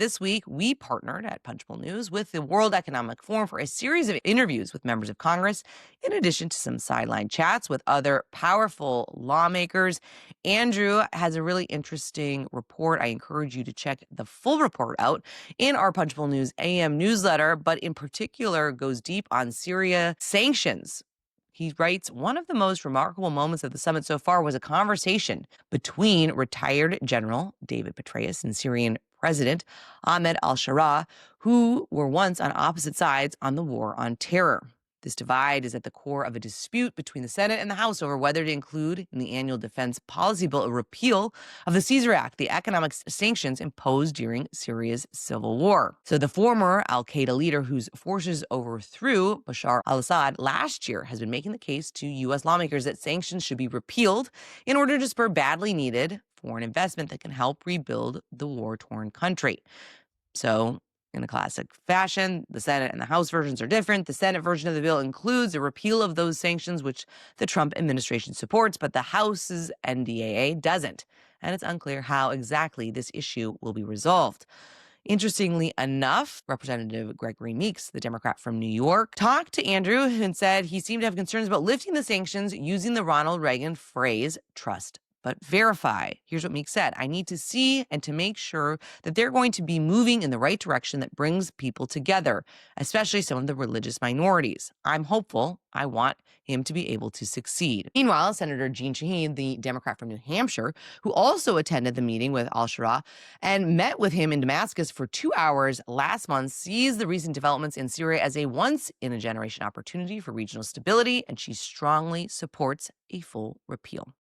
This week, we partnered at Punchbowl News with the World Economic Forum for a series of interviews with members of Congress, in addition to some sideline chats with other powerful lawmakers. Andrew has a really interesting report. I encourage you to check the full report out in our Punchbowl News AM newsletter, but in particular goes deep on Syria sanctions. He writes, one of the most remarkable moments of the summit so far was a conversation between retired General David Petraeus and Syrian President Ahmed al-Shara, who were once on opposite sides on the war on terror. This divide is at the core of a dispute between the Senate and the House over whether to include in the annual defense policy bill a repeal of the Caesar Act, the economic sanctions imposed during Syria's civil war. So the former al-Qaeda leader whose forces overthrew Bashar al-Assad last year has been making the case to U.S. lawmakers that sanctions should be repealed in order to spur badly needed foreign investment that can help rebuild the war-torn country. So, in a classic fashion, the Senate and the House versions are different. The Senate version of the bill includes a repeal of those sanctions, which the Trump administration supports, but the House's NDAA doesn't. And it's unclear how exactly this issue will be resolved. Interestingly enough, Representative Gregory Meeks, the Democrat from New York, talked to Andrew and said he seemed to have concerns about lifting the sanctions using the Ronald Reagan phrase, trust but verify. Here's what Meeks said. I need to see and to make sure that they're going to be moving in the right direction that brings people together, especially some of the religious minorities. I'm hopeful. I want him to be able to succeed. Meanwhile, Senator Jeanne Shaheen, the Democrat from New Hampshire, who also attended the meeting with al-Shara and met with him in Damascus for 2 hours last month, sees the recent developments in Syria as a once-in-a-generation opportunity for regional stability, and she strongly supports a full repeal.